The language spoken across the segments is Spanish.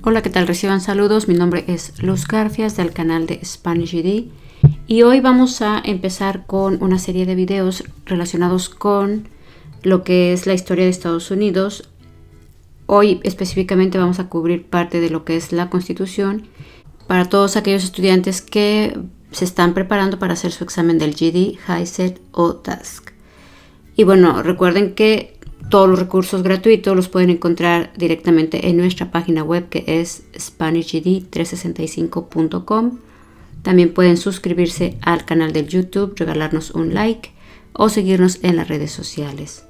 Hola, ¿qué tal? Reciban saludos. Mi nombre es Luz Garfias del canal de Spanish GD y hoy vamos a empezar con una serie de videos relacionados con lo que es la historia de Estados Unidos. Hoy específicamente vamos a cubrir parte de lo que es la Constitución para todos aquellos estudiantes que se están preparando para hacer su examen del GD, HiSET o TASC. Y bueno, recuerden que todos los recursos gratuitos los pueden encontrar directamente en nuestra página web, que es SpanishGD365.com. También pueden suscribirse al canal de YouTube, regalarnos un like o seguirnos en las redes sociales.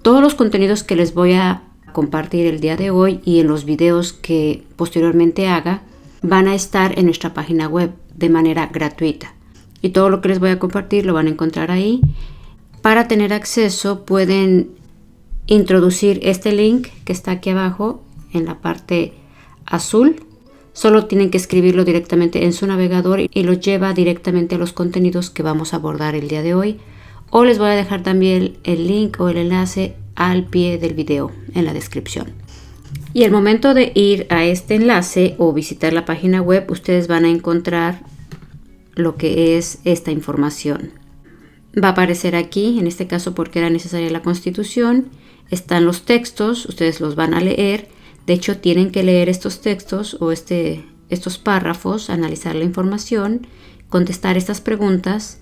Todos los contenidos que les voy a compartir el día de hoy y en los videos que posteriormente haga van a estar en nuestra página web de manera gratuita. Y todo lo que les voy a compartir lo van a encontrar ahí. Para tener acceso pueden introducir este link que está aquí abajo en la parte azul. Solo tienen que escribirlo directamente en su navegador y los lleva directamente a los contenidos que vamos a abordar el día de hoy. O les voy a dejar también el link o el enlace al pie del video en la descripción. Y al momento de ir a este enlace o visitar la página web, ustedes van a encontrar lo que es esta información. Va a aparecer aquí, en este caso porque era necesaria la Constitución. Están los textos, ustedes los van a leer. De hecho, tienen que leer estos textos o estos párrafos, analizar la información, contestar estas preguntas,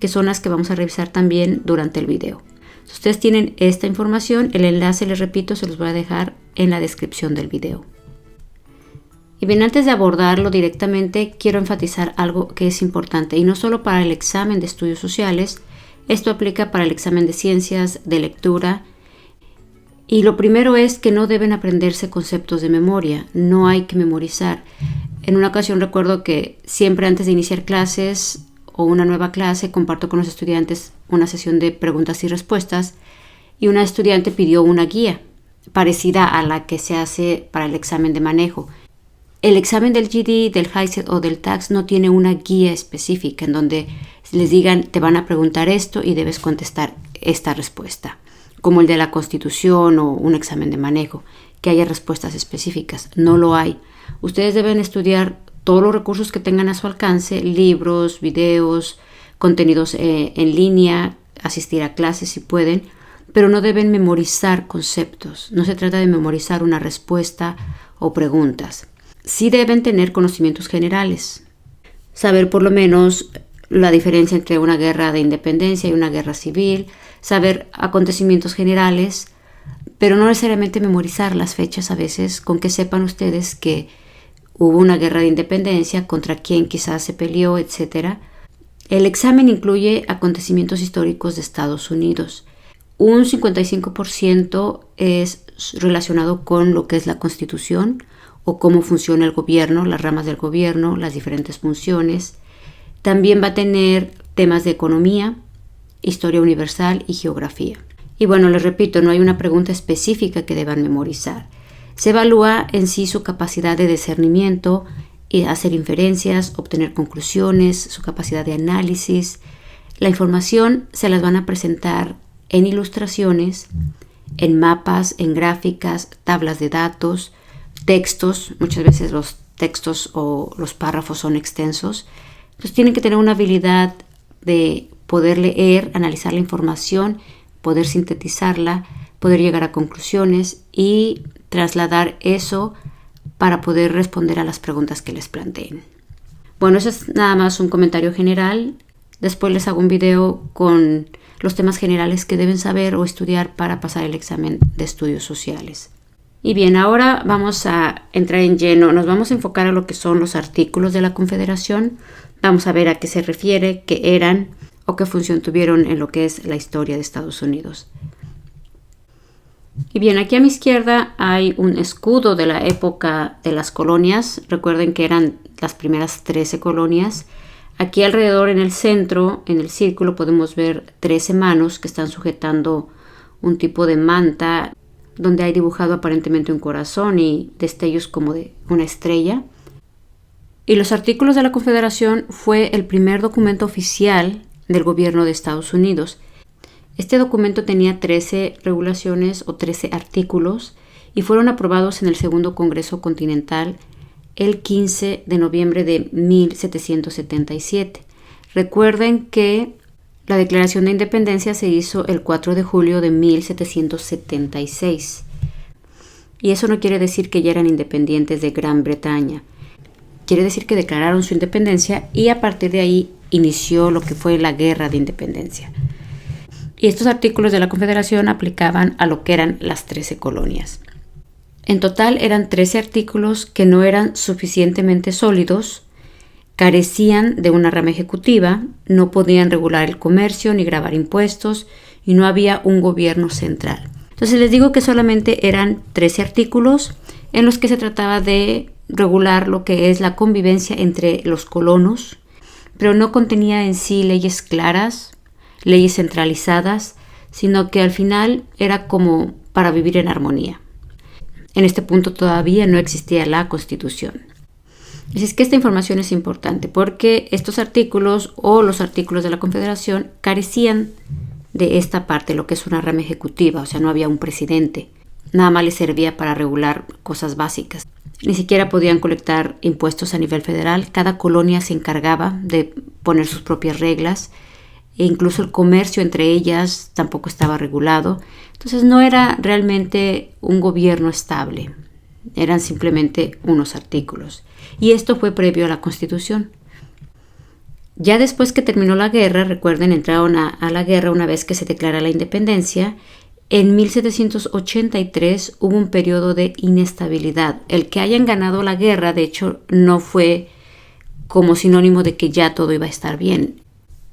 que son las que vamos a revisar también durante el video. Si ustedes tienen esta información, el enlace, les repito, se los voy a dejar en la descripción del video. Y bien, antes de abordarlo directamente, quiero enfatizar algo que es importante, y no solo para el examen de estudios sociales, esto aplica para el examen de ciencias, de lectura. Y lo primero es que no deben aprenderse conceptos de memoria, no hay que memorizar. En una ocasión recuerdo que siempre antes de iniciar clases o una nueva clase comparto con los estudiantes una sesión de preguntas y respuestas y una estudiante pidió una guía parecida a la que se hace para el examen de manejo. El examen del GD, del HiSET o del TASC no tiene una guía específica en donde les digan te van a preguntar esto y debes contestar esta respuesta, como el de la Constitución o un examen de manejo, que haya respuestas específicas. No lo hay. Ustedes deben estudiar todos los recursos que tengan a su alcance, libros, videos, contenidos en línea, asistir a clases si pueden, pero no deben memorizar conceptos. No se trata de memorizar una respuesta o preguntas. Sí deben tener conocimientos generales, saber por lo menos la diferencia entre una guerra de independencia y una guerra civil, saber acontecimientos generales, pero no necesariamente memorizar las fechas a veces, con que sepan ustedes que hubo una guerra de independencia, contra quién quizás se peleó, etc. El examen incluye acontecimientos históricos de Estados Unidos. Un 55% es relacionado con lo que es la Constitución o cómo funciona el gobierno, las ramas del gobierno, las diferentes funciones. También va a tener temas de economía, historia universal y geografía. Y bueno, les repito, no hay una pregunta específica que deban memorizar. Se evalúa en sí su capacidad de discernimiento, y hacer inferencias, obtener conclusiones, su capacidad de análisis. La información se las van a presentar en ilustraciones, en mapas, en gráficas, tablas de datos, textos. Muchas veces los textos o los párrafos son extensos. Entonces tienen que tener una habilidad de poder leer, analizar la información, poder sintetizarla, poder llegar a conclusiones y trasladar eso para poder responder a las preguntas que les planteen. Bueno, eso es nada más un comentario general. Después les hago un video con los temas generales que deben saber o estudiar para pasar el examen de estudios sociales. Y bien, ahora vamos a entrar en lleno. Nos vamos a enfocar a lo que son los artículos de la Confederación. Vamos a ver a qué se refiere, qué eran o qué función tuvieron en lo que es la historia de Estados Unidos. Y bien, aquí a mi izquierda hay un escudo de la época de las colonias. Recuerden que eran las primeras 13 colonias. Aquí alrededor en el centro, en el círculo, podemos ver 13 manos que están sujetando un tipo de manta donde hay dibujado aparentemente un corazón y destellos como de una estrella. Y los artículos de la Confederación fue el primer documento oficial del gobierno de Estados Unidos. Este documento tenía 13 regulaciones o 13 artículos y fueron aprobados en el Segundo Congreso Continental el 15 de noviembre de 1777. Recuerden que la Declaración de Independencia se hizo el 4 de julio de 1776. Y eso no quiere decir que ya eran independientes de Gran Bretaña. Quiere decir que declararon su independencia y a partir de ahí inició lo que fue la Guerra de Independencia. Y estos artículos de la Confederación aplicaban a lo que eran las 13 colonias. En total eran 13 artículos que no eran suficientemente sólidos, carecían de una rama ejecutiva, no podían regular el comercio ni gravar impuestos y no había un gobierno central. Entonces les digo que solamente eran 13 artículos en los que se trataba de regular lo que es la convivencia entre los colonos, pero no contenía en sí leyes claras, leyes centralizadas, sino que al final era como para vivir en armonía. En este punto todavía no existía la Constitución. Así es que esta información es importante porque estos artículos o los artículos de la Confederación carecían de esta parte, lo que es una rama ejecutiva, o sea, no había un presidente. Nada más les servía para regular cosas básicas. Ni siquiera podían colectar impuestos a nivel federal. Cada colonia se encargaba de poner sus propias reglas e incluso el comercio entre ellas tampoco estaba regulado. Entonces no era realmente un gobierno estable. Eran simplemente unos artículos. Y esto fue previo a la Constitución. Ya después que terminó la guerra, recuerden, entraron a la guerra una vez que se declara la independencia. En 1783 hubo un periodo de inestabilidad. El que hayan ganado la guerra, de hecho, no fue como sinónimo de que ya todo iba a estar bien.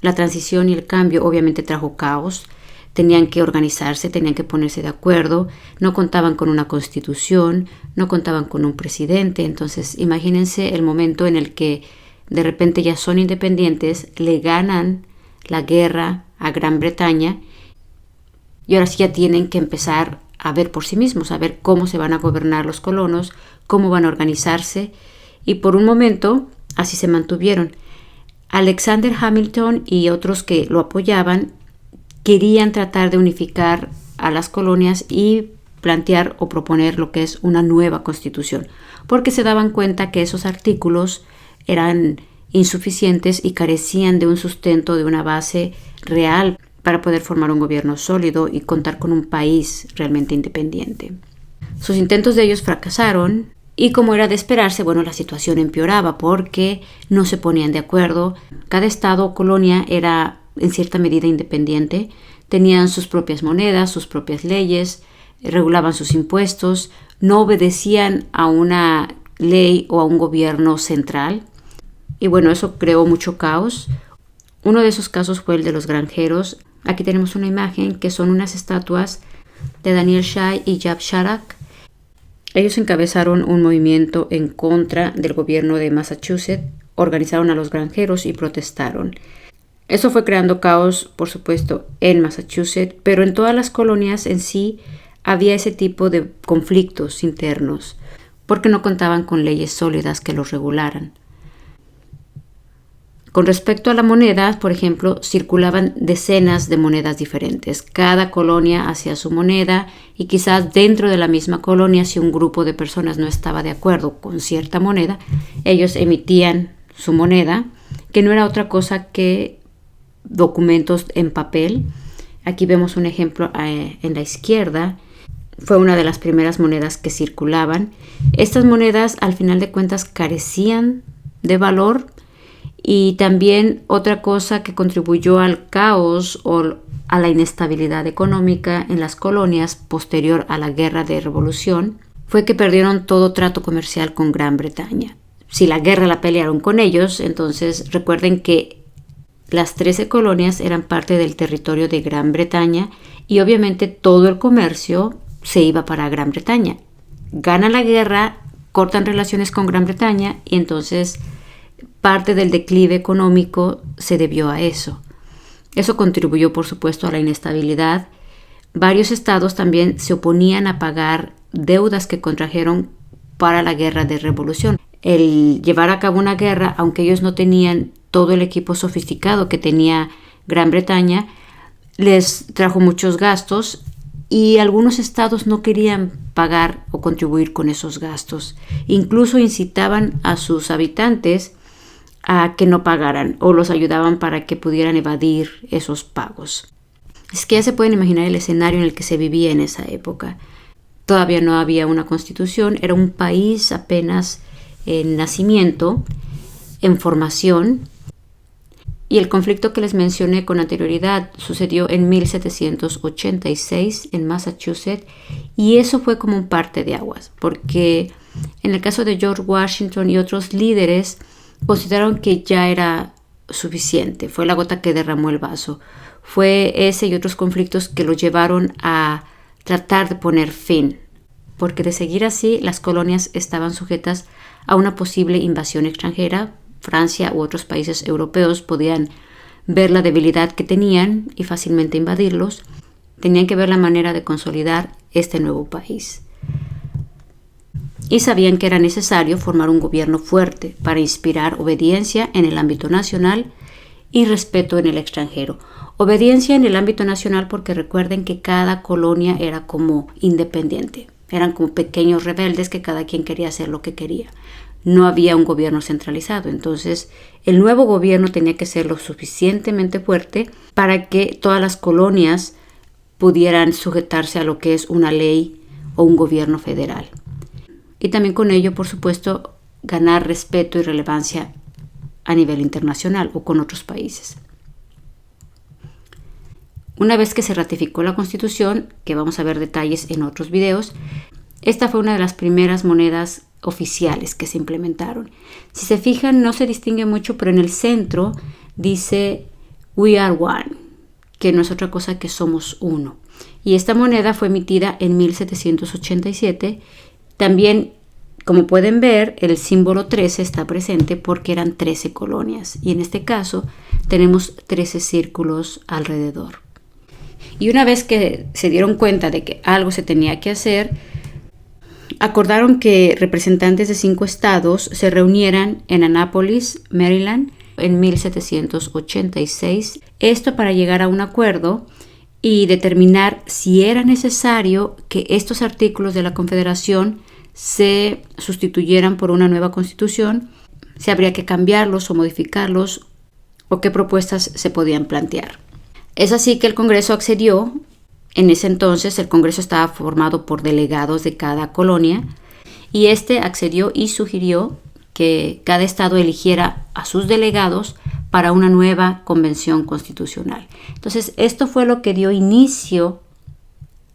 La transición y el cambio obviamente trajo caos. Tenían que organizarse, tenían que ponerse de acuerdo. No contaban con una constitución, no contaban con un presidente. Entonces, imagínense el momento en el que de repente ya son independientes, le ganan la guerra a Gran Bretaña y ahora sí ya tienen que empezar a ver por sí mismos, a ver cómo se van a gobernar los colonos, cómo van a organizarse, y por un momento así se mantuvieron. Alexander Hamilton y otros que lo apoyaban querían tratar de unificar a las colonias y plantear o proponer lo que es una nueva constitución, porque se daban cuenta que esos artículos eran insuficientes y carecían de un sustento, de una base real para poder formar un gobierno sólido y contar con un país realmente independiente. Sus intentos de ellos fracasaron y, como era de esperarse, la situación empeoraba porque no se ponían de acuerdo. Cada estado o colonia era en cierta medida independiente, tenían sus propias monedas, sus propias leyes, regulaban sus impuestos, no obedecían a una ley o a un gobierno central. Y eso creó mucho caos. Uno de esos casos fue el de los granjeros. Aquí tenemos una imagen que son unas estatuas de Daniel Shai y Jab Sharak. Ellos encabezaron un movimiento en contra del gobierno de Massachusetts, organizaron a los granjeros y protestaron. Eso fue creando caos, por supuesto, en Massachusetts, pero en todas las colonias en sí había ese tipo de conflictos internos, porque no contaban con leyes sólidas que los regularan. Con respecto a la moneda, por ejemplo, circulaban decenas de monedas diferentes. Cada colonia hacía su moneda y quizás dentro de la misma colonia, si un grupo de personas no estaba de acuerdo con cierta moneda, ellos emitían su moneda, que no era otra cosa que documentos en papel. Aquí vemos un ejemplo en la izquierda. Fue una de las primeras monedas que circulaban. Estas monedas, al final de cuentas, carecían de valor. Y también otra cosa que contribuyó al caos o a la inestabilidad económica en las colonias posterior a la Guerra de Revolución fue que perdieron todo trato comercial con Gran Bretaña. Si la guerra la pelearon con ellos, entonces recuerden que las 13 colonias eran parte del territorio de Gran Bretaña y obviamente todo el comercio se iba para Gran Bretaña. Ganan la guerra, cortan relaciones con Gran Bretaña y entonces parte del declive económico se debió a eso. Eso contribuyó, por supuesto, a la inestabilidad. Varios estados también se oponían a pagar deudas que contrajeron para la Guerra de Revolución. El llevar a cabo una guerra, aunque ellos no tenían todo el equipo sofisticado que tenía Gran Bretaña, les trajo muchos gastos y algunos estados no querían pagar o contribuir con esos gastos. Incluso incitaban a sus habitantes a que no pagaran o los ayudaban para que pudieran evadir esos pagos. Es que ya se pueden imaginar el escenario en el que se vivía en esa época. Todavía no había una constitución, era un país apenas en nacimiento, en formación, y el conflicto que les mencioné con anterioridad sucedió en 1786 en Massachusetts, y eso fue como un parteaguas, porque en el caso de George Washington y otros líderes consideraron que ya era suficiente, fue la gota que derramó el vaso. Fue ese y otros conflictos que lo llevaron a tratar de poner fin, porque de seguir así las colonias estaban sujetas a una posible invasión extranjera. Francia u otros países europeos podían ver la debilidad que tenían y fácilmente invadirlos. Tenían que ver la manera de consolidar este nuevo país. Y sabían que era necesario formar un gobierno fuerte para inspirar obediencia en el ámbito nacional y respeto en el extranjero. Obediencia en el ámbito nacional porque recuerden que cada colonia era como independiente. Eran como pequeños rebeldes que cada quien quería hacer lo que quería. No había un gobierno centralizado. Entonces, el nuevo gobierno tenía que ser lo suficientemente fuerte para que todas las colonias pudieran sujetarse a lo que es una ley o un gobierno federal. Y también con ello, por supuesto, ganar respeto y relevancia a nivel internacional o con otros países. Una vez que se ratificó la Constitución, que vamos a ver detalles en otros videos, esta fue una de las primeras monedas oficiales que se implementaron. Si se fijan, no se distingue mucho, pero en el centro dice We are one, que no es otra cosa que somos uno. Y esta moneda fue emitida en 1787. También, como pueden ver, el símbolo 13 está presente porque eran 13 colonias. Y en este caso tenemos 13 círculos alrededor. Y una vez que se dieron cuenta de que algo se tenía que hacer, acordaron que representantes de 5 estados se reunieran en Annapolis, Maryland, en 1786. Esto para llegar a un acuerdo y determinar si era necesario que estos artículos de la Confederación se sustituyeran por una nueva constitución, si habría que cambiarlos o modificarlos o qué propuestas se podían plantear. Es así que el Congreso accedió. En ese entonces el Congreso estaba formado por delegados de cada colonia y este accedió y sugirió que cada estado eligiera a sus delegados para una nueva convención constitucional. Entonces esto fue lo que dio inicio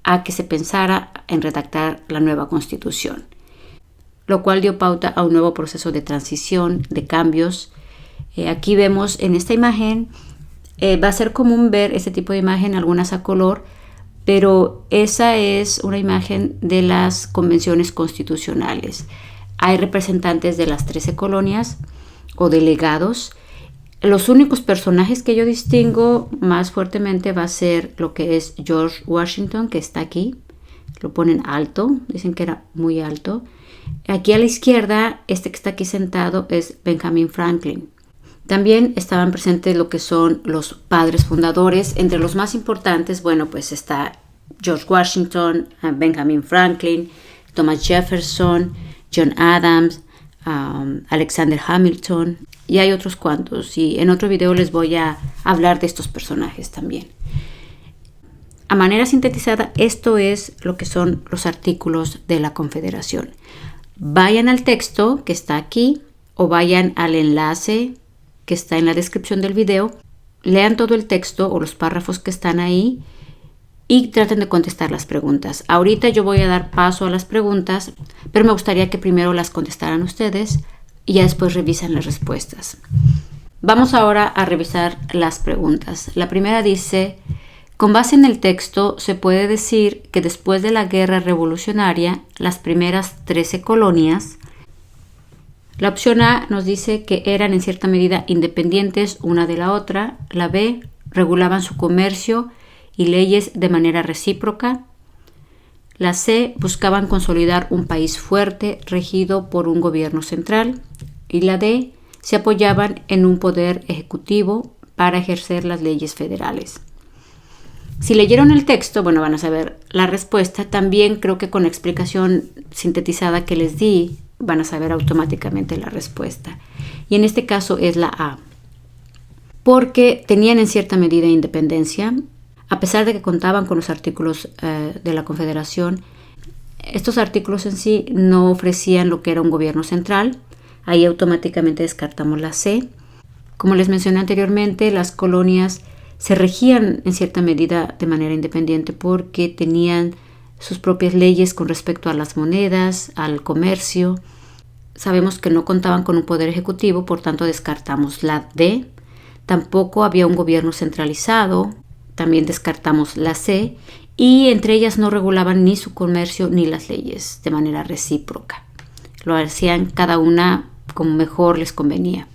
a que se pensara en redactar la nueva constitución, lo cual dio pauta a un nuevo proceso de transición, de cambios. Aquí vemos en esta imagen, va a ser común ver este tipo de imagen, algunas a color, pero esa es una imagen de las convenciones constitucionales. Hay representantes de las 13 colonias o delegados. Los únicos personajes que yo distingo más fuertemente va a ser lo que es George Washington, que está aquí. Lo ponen alto, dicen que era muy alto. Aquí a la izquierda, este que está aquí sentado es Benjamin Franklin. También estaban presentes lo que son los padres fundadores. Entre los más importantes, bueno, pues está George Washington, Benjamin Franklin, Thomas Jefferson, John Adams, Alexander Hamilton, y hay otros cuantos. Y en otro video les voy a hablar de estos personajes también. A manera sintetizada, esto es lo que son los artículos de la Confederación. Vayan al texto que está aquí o vayan al enlace que está en la descripción del video, lean todo el texto o los párrafos que están ahí y traten de contestar las preguntas. Ahorita yo voy a dar paso a las preguntas, pero me gustaría que primero las contestaran ustedes y ya después revisan las respuestas. Vamos ahora a revisar las preguntas. La primera dice, con base en el texto, se puede decir que después de la Guerra Revolucionaria, las primeras 13 colonias. La opción A nos dice que eran en cierta medida independientes una de la otra. La B, regulaban su comercio y leyes de manera recíproca. La C, buscaban consolidar un país fuerte regido por un gobierno central. Y la D, se apoyaban en un poder ejecutivo para ejercer las leyes federales. Si leyeron el texto, bueno, van a saber la respuesta. También creo que con la explicación sintetizada que les di, van a saber automáticamente la respuesta. Y en este caso es la A. Porque tenían en cierta medida independencia, a pesar de que contaban con los artículos de la Confederación. Estos artículos en sí no ofrecían lo que era un gobierno central. Ahí automáticamente descartamos la C. Como les mencioné anteriormente, las colonias se regían en cierta medida de manera independiente porque tenían sus propias leyes con respecto a las monedas, al comercio. Sabemos que no contaban con un poder ejecutivo, por tanto descartamos la D. Tampoco había un gobierno centralizado, también descartamos la C. Y entre ellas no regulaban ni su comercio ni las leyes de manera recíproca. Lo hacían cada una como mejor les convenía.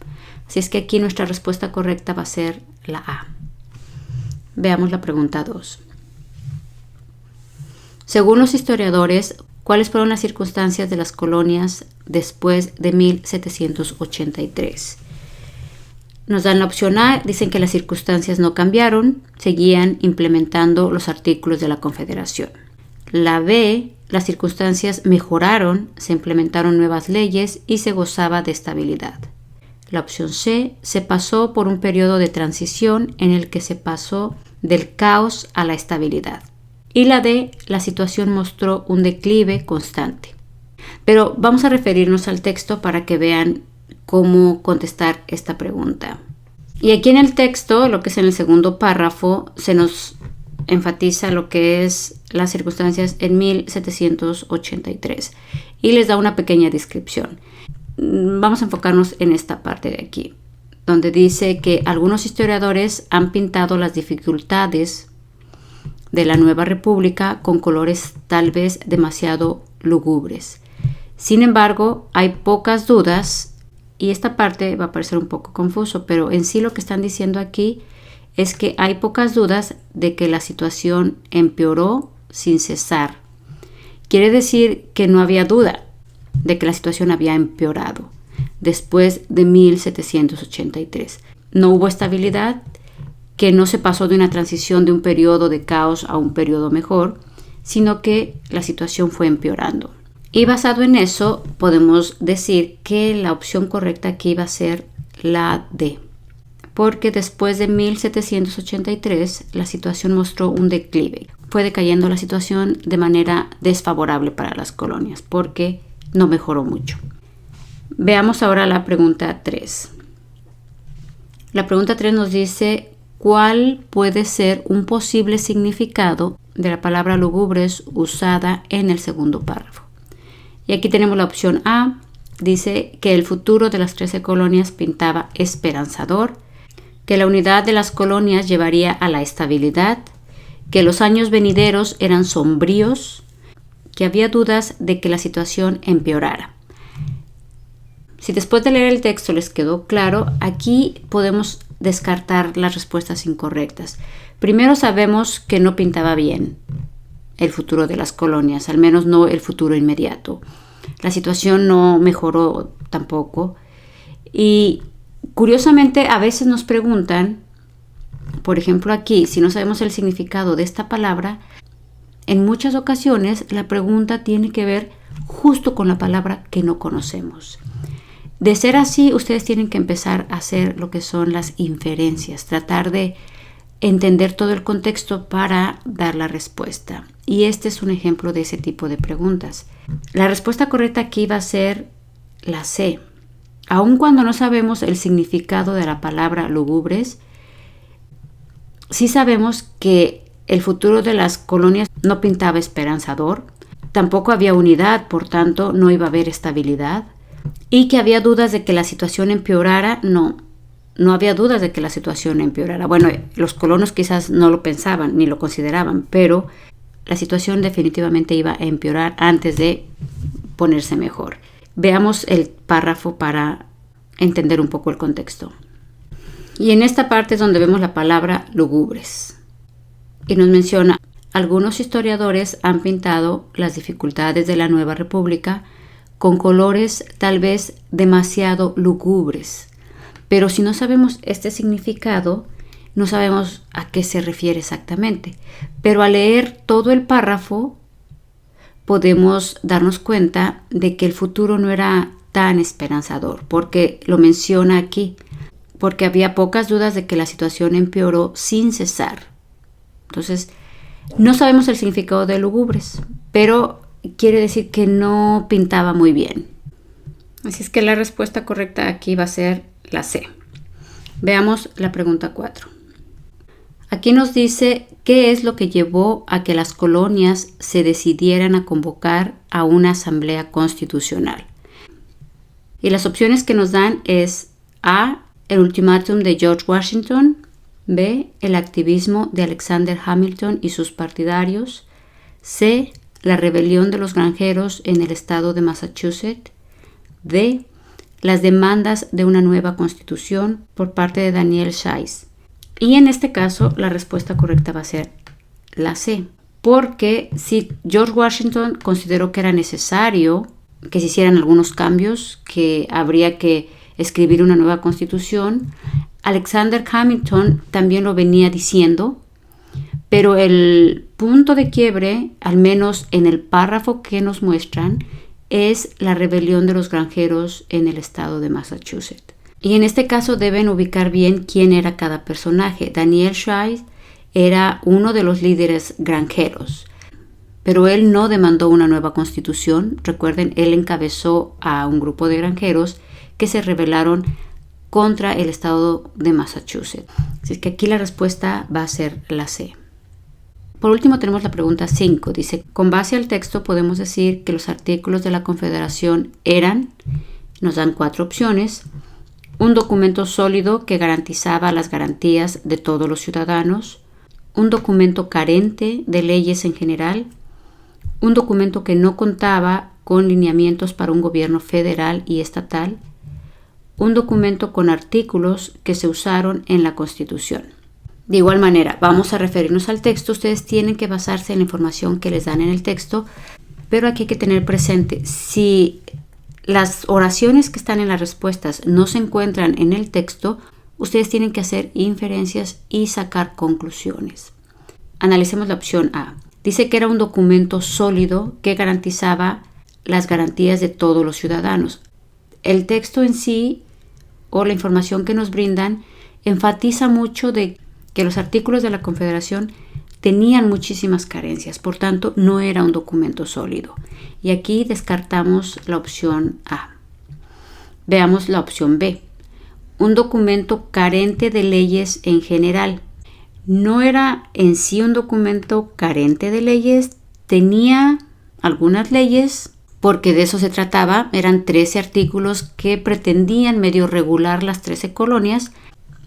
Así es que aquí nuestra respuesta correcta va a ser la A. Veamos la pregunta 2. Según los historiadores, ¿cuáles fueron las circunstancias de las colonias después de 1783? Nos dan la opción A, dicen que las circunstancias no cambiaron, seguían implementando los artículos de la Confederación. La B, las circunstancias mejoraron, se implementaron nuevas leyes y se gozaba de estabilidad. La opción C, se pasó por un periodo de transición en el que se pasó del caos a la estabilidad. Y la D, la situación mostró un declive constante. Pero vamos a referirnos al texto para que vean cómo contestar esta pregunta. Y aquí en el texto, lo que es en el segundo párrafo, se nos enfatiza lo que es las circunstancias en 1783 y les da una pequeña descripción. Vamos a enfocarnos en esta parte de aquí, donde dice que algunos historiadores han pintado las dificultades de la nueva república con colores tal vez demasiado lúgubres. Sin embargo, hay pocas dudas, y esta parte va a parecer un poco confuso, pero en sí lo que están diciendo aquí es que hay pocas dudas de que la situación empeoró sin cesar. Quiere decir que no había duda de que la situación había empeorado después de 1783. No hubo estabilidad, que no se pasó de una transición de un periodo de caos a un periodo mejor, sino que la situación fue empeorando. Y basado en eso, podemos decir que la opción correcta aquí va a ser la D, porque después de 1783 la situación mostró un declive. Fue decayendo la situación de manera desfavorable para las colonias, porque no mejoró mucho. Veamos ahora la pregunta 3. La pregunta 3 nos dice: ¿cuál puede ser un posible significado de la palabra lugubres usada en el segundo párrafo? Y aquí tenemos la opción A. Dice que el futuro de las 13 colonias pintaba esperanzador, que la unidad de las colonias llevaría a la estabilidad, que los años venideros eran sombríos, que había dudas de que la situación empeorara. Si después de leer el texto les quedó claro, aquí podemos descartar las respuestas incorrectas. Primero, sabemos que no pintaba bien el futuro de las colonias, al menos no el futuro inmediato. La situación no mejoró tampoco. Y curiosamente a veces nos preguntan, por ejemplo aquí, si no sabemos el significado de esta palabra, en muchas ocasiones la pregunta tiene que ver justo con la palabra que no conocemos. De ser así, ustedes tienen que empezar a hacer lo que son las inferencias, tratar de entender todo el contexto para dar la respuesta. Y este es un ejemplo de ese tipo de preguntas. La respuesta correcta aquí va a ser la C. Aun cuando no sabemos el significado de la palabra lugubres, sí sabemos que el futuro de las colonias no pintaba esperanzador, tampoco había unidad, por tanto no iba a haber estabilidad, y que había dudas de que la situación empeorara. No había dudas de que la situación empeorara. Bueno, los colonos quizás no lo pensaban ni lo consideraban, pero la situación definitivamente iba a empeorar antes de ponerse mejor. Veamos el párrafo para entender un poco el contexto. Y en esta parte es donde vemos la palabra lugubres. Y nos menciona: algunos historiadores han pintado las dificultades de la nueva república con colores tal vez demasiado lugubres. Pero si no sabemos este significado, no sabemos a qué se refiere exactamente. Pero al leer todo el párrafo, podemos darnos cuenta de que el futuro no era tan esperanzador, porque lo menciona aquí, porque había pocas dudas de que la situación empeoró sin cesar. Entonces, no sabemos el significado de lúgubres, pero quiere decir que no pintaba muy bien. Así es que la respuesta correcta aquí va a ser la C. Veamos la pregunta 4. Aquí nos dice qué es lo que llevó a que las colonias se decidieran a convocar a una asamblea constitucional. Y las opciones que nos dan es A, el ultimátum de George Washington, B, el activismo de Alexander Hamilton y sus partidarios, C, la rebelión de los granjeros en el estado de Massachusetts, D, las demandas de una nueva constitución por parte de Daniel Shays. Y en este caso la respuesta correcta va a ser la C, porque si George Washington consideró que era necesario que se hicieran algunos cambios, que habría que escribir una nueva constitución, Alexander Hamilton también lo venía diciendo, pero el punto de quiebre, al menos en el párrafo que nos muestran, es la rebelión de los granjeros en el estado de Massachusetts. Y en este caso deben ubicar bien quién era cada personaje. Daniel Shays era uno de los líderes granjeros, pero él no demandó una nueva constitución. Recuerden, él encabezó a un grupo de granjeros que se rebelaron contra el estado de Massachusetts. Así que aquí la respuesta va a ser la C. Por último tenemos la pregunta 5. Dice, con base al texto podemos decir que los artículos de la Confederación eran, nos dan 4 opciones, un documento sólido que garantizaba las garantías de todos los ciudadanos, un documento carente de leyes en general, un documento que no contaba con lineamientos para un gobierno federal y estatal, un documento con artículos que se usaron en la Constitución. De igual manera, vamos a referirnos al texto. Ustedes tienen que basarse en la información que les dan en el texto, pero aquí hay que tener presente, si las oraciones que están en las respuestas no se encuentran en el texto, ustedes tienen que hacer inferencias y sacar conclusiones. Analicemos la opción A. Dice que era un documento sólido que garantizaba las garantías de todos los ciudadanos. El texto en sí, o la información que nos brindan, enfatiza mucho de que los artículos de la Confederación tenían muchísimas carencias, por tanto no era un documento sólido. Y aquí descartamos la opción A. Veamos la opción B. Un documento carente de leyes en general. No era en sí un documento carente de leyes, tenía algunas leyes, porque de eso se trataba. Eran 13 artículos que pretendían medio regular las 13 colonias.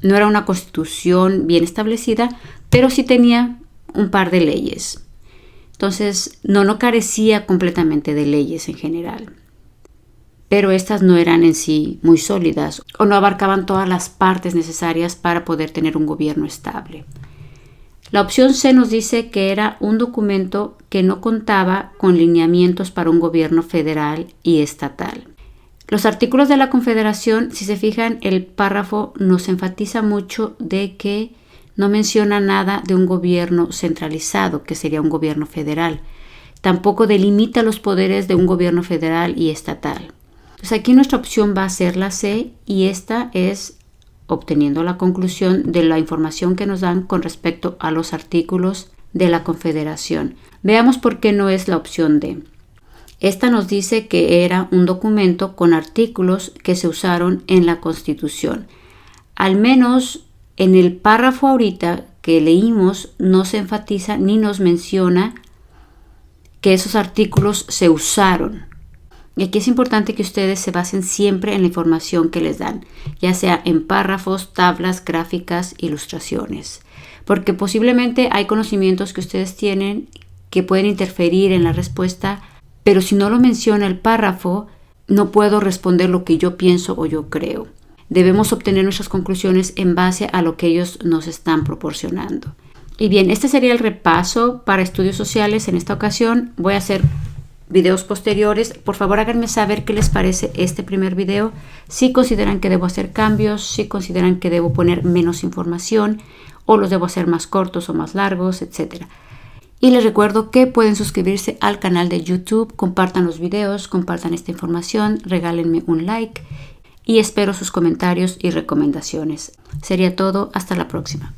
No era una constitución bien establecida, pero sí tenía un par de leyes. Entonces, no carecía completamente de leyes en general. Pero estas no eran en sí muy sólidas o no abarcaban todas las partes necesarias para poder tener un gobierno estable. La opción C nos dice que era un documento que no contaba con lineamientos para un gobierno federal y estatal. Los artículos de la Confederación, si se fijan, el párrafo nos enfatiza mucho de que no menciona nada de un gobierno centralizado, que sería un gobierno federal. Tampoco delimita los poderes de un gobierno federal y estatal. Pues aquí nuestra opción va a ser la C, y esta es obteniendo la conclusión de la información que nos dan con respecto a los artículos de la Confederación. Veamos por qué no es la opción D. Esta nos dice que era un documento con artículos que se usaron en la Constitución. Al menos en el párrafo ahorita que leímos no se enfatiza ni nos menciona que esos artículos se usaron. Y aquí es importante que ustedes se basen siempre en la información que les dan, ya sea en párrafos, tablas, gráficas, ilustraciones. Porque posiblemente hay conocimientos que ustedes tienen que pueden interferir en la respuesta, pero si no lo menciona el párrafo, no puedo responder lo que yo pienso o yo creo. Debemos obtener nuestras conclusiones en base a lo que ellos nos están proporcionando. Y bien, este sería el repaso para estudios sociales. En esta ocasión voy a hacer videos posteriores, por favor háganme saber qué les parece este primer video, si consideran que debo hacer cambios, si consideran que debo poner menos información o los debo hacer más cortos o más largos, etc. Y les recuerdo que pueden suscribirse al canal de YouTube, compartan los videos, compartan esta información, regálenme un like y espero sus comentarios y recomendaciones. Sería todo, hasta la próxima.